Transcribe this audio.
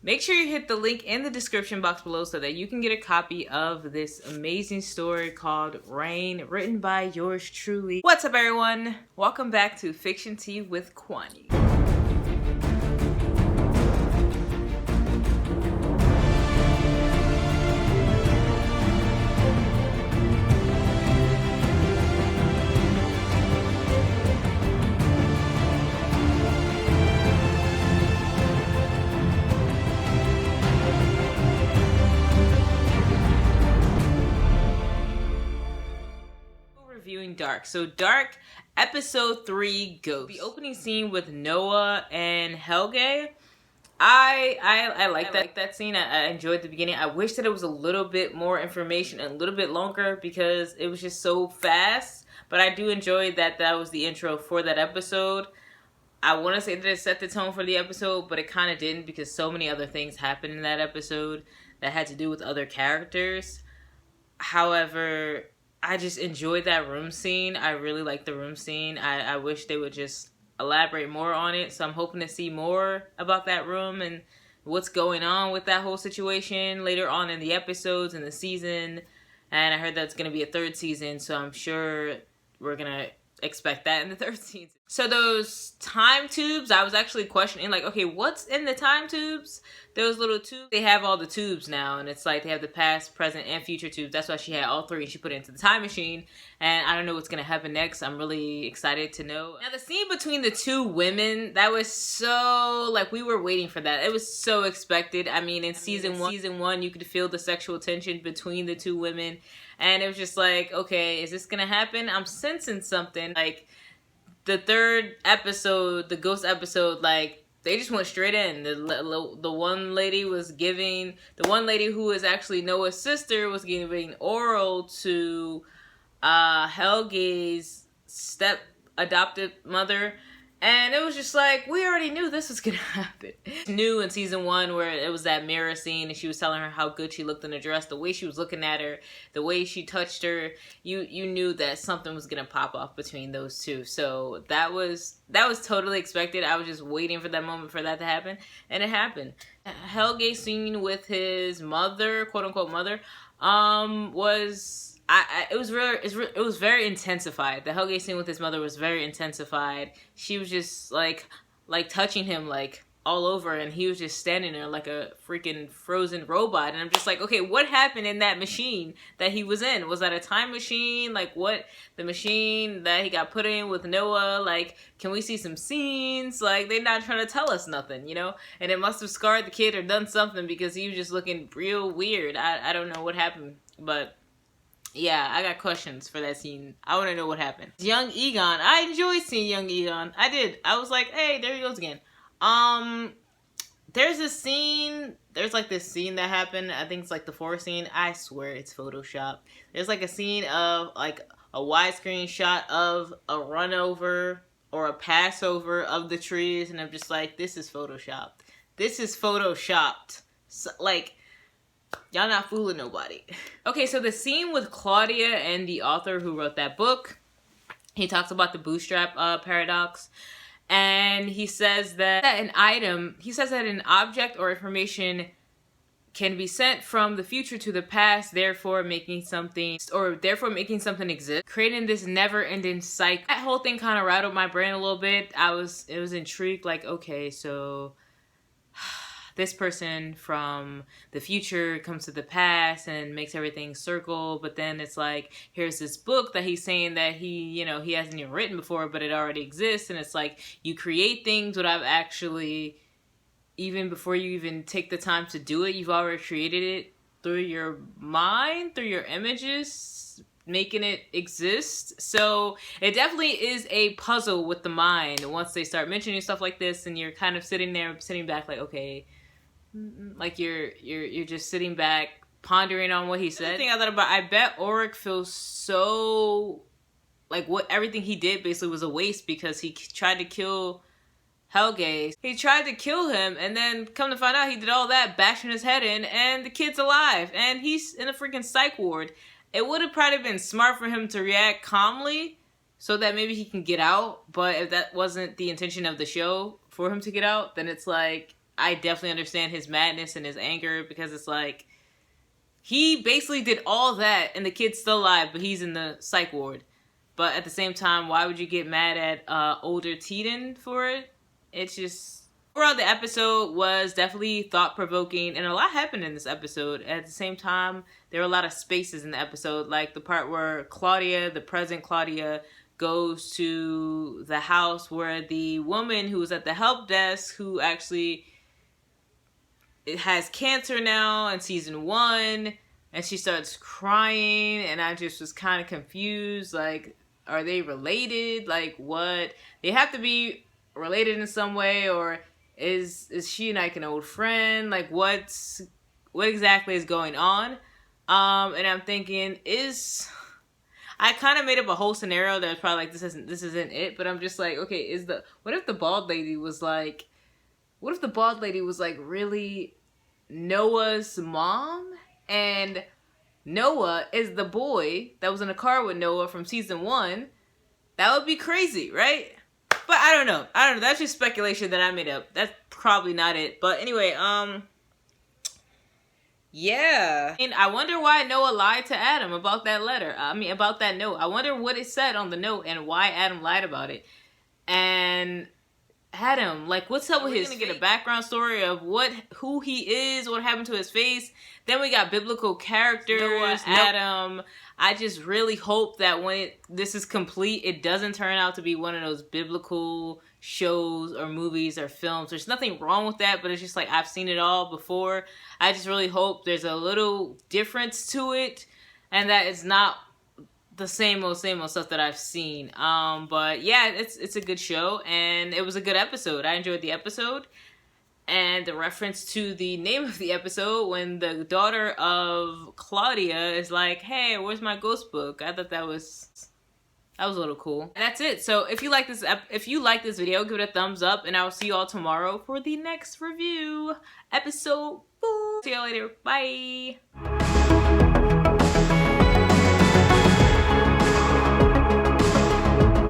Make sure you hit the link in the description box below so that you can get a copy of this amazing story called Rain, written by yours truly. What's up, everyone? Welcome back to Fiction Tea with Kwani. Reviewing Dark. So Dark, episode 3, Ghost. The opening scene with Noah and Helge. I like that scene. I enjoyed the beginning. I wish that it was a little bit more information and a little bit longer because it was just so fast. But I do enjoy that was the intro for that episode. I want to say that it set the tone for the episode, but it kind of didn't because so many other things happened in that episode that had to do with other characters. However, I just enjoyed that room scene. I really like the room scene. I wish they would just elaborate more on it. So I'm hoping to see more about that room and what's going on with that whole situation later on in the episodes and the season. And I heard that's going to be a 3rd season, so I'm sure we're going to expect that in the 3rd season. So those time tubes, I was actually questioning, like, okay, what's in the time tubes? Those little tubes, they have all the tubes now, and it's like they have the past, present, and future tubes. That's why she had all 3, and she put it into the time machine, and I don't know what's gonna happen next. I'm really excited to know. Now, the scene between the 2 women, that was so, like, we were waiting for that. It was so expected. I mean, in season one, you could feel the sexual tension between the 2 women, and it was just like, okay, is this gonna happen? I'm sensing something. Like, the 3rd episode, the ghost episode, like, they just went straight in. The one lady was giving, the one lady who is actually Noah's sister was giving oral to Helge's adopted mother. And it was just like, we already knew this was gonna happen. New in season 1 where it was that mirror scene and she was telling her how good she looked in the dress, the way she was looking at her, the way she touched her, you knew that something was gonna pop off between those 2. So that was totally expected. I was just waiting for that moment for that to happen, and it happened. Helge's scene with his mother, quote unquote mother, it was very intensified. The Helge scene with his mother was very intensified. She was just like touching him like all over, and he was just standing there like a freaking frozen robot. And I'm just like, okay, what happened in that machine that he was in? Was that a time machine? Like, what, the machine that he got put in with Noah? Like, can we see some scenes? Like, they're not trying to tell us nothing, you know? And it must have scarred the kid or done something because he was just looking real weird. I don't know what happened, but yeah, I got questions for that scene. I want to know what happened. Young Egon. I enjoyed seeing young Egon. I did. I was like, hey, there he goes again. There's this scene. There's like this scene that happened. I think it's like the 4th scene. I swear it's Photoshop. There's like a scene of like a widescreen shot of a run over or a pass over of the trees. And I'm just like, this is Photoshopped. This is Photoshopped. So, like, y'all not fooling nobody. Okay, so the scene with Claudia and the author who wrote that book, he talks about the bootstrap paradox, and he says that an object or information can be sent from the future to the past, therefore making something exist, creating this never-ending cycle. That whole thing kind of rattled my brain a little bit. It was intrigued, like, okay, so this person from the future comes to the past and makes everything circle, but then it's like, here's this book that he's saying that he hasn't even written before, but it already exists, and it's like, you create things without actually, even before you even take the time to do it, you've already created it through your mind, through your images, making it exist. So it definitely is a puzzle with the mind once they start mentioning stuff like this, and you're kind of sitting back like, okay, like you're just sitting back pondering on what he said. The thing I thought about, I bet Ulrich feels so like everything he did basically was a waste because he tried to kill Helge. He tried to kill him, and then come to find out he did all that, bashing his head in, and the kid's alive, and he's in a freaking psych ward. It would have probably been smart for him to react calmly so that maybe he can get out, but if that wasn't the intention of the show for him to get out, then it's like, I definitely understand his madness and his anger, because it's like, he basically did all that and the kid's still alive, but he's in the psych ward. But at the same time, why would you get mad at older Teden for it? It's just... Overall, the episode was definitely thought-provoking, and a lot happened in this episode. At the same time, there were a lot of spaces in the episode, like the part where Claudia, the present Claudia, goes to the house where the woman who was at the help desk, who actually has cancer now in season 1, and she starts crying, and I just was kind of confused, like, are they related? Like, what? They have to be related in some way, or is she like an old friend? Like, what exactly is going on? And I'm thinking, I kind of made up a whole scenario that was probably like, this isn't it, but I'm just like, okay, what if the bald lady was like really Noah's mom, and Noah is the boy that was in a car with Noah from season 1? That would be crazy, right? But I don't know. That's just speculation that I made up. That's probably not it. But anyway, yeah. And I wonder why Noah lied to Adam about that letter. About that note. I wonder what it said on the note and why Adam lied about it. And Adam, like, what's up with his... We're gonna get a background story of who he is, what happened to his face. Then we got biblical characters, Adam. I just really hope that when this is complete, it doesn't turn out to be one of those biblical shows or movies or films. There's nothing wrong with that, but it's just like, I've seen it all before. I just really hope there's a little difference to it, and that it's not the same old stuff that I've seen. But yeah, it's a good show, and it was a good episode. I enjoyed the episode. And the reference to the name of the episode, when the daughter of Claudia is like, hey, where's my ghost book? I thought that was a little cool. And that's it. So if you like this video, give it a thumbs up, and I will see you all tomorrow for the next review. Episode 4. See you later. Bye.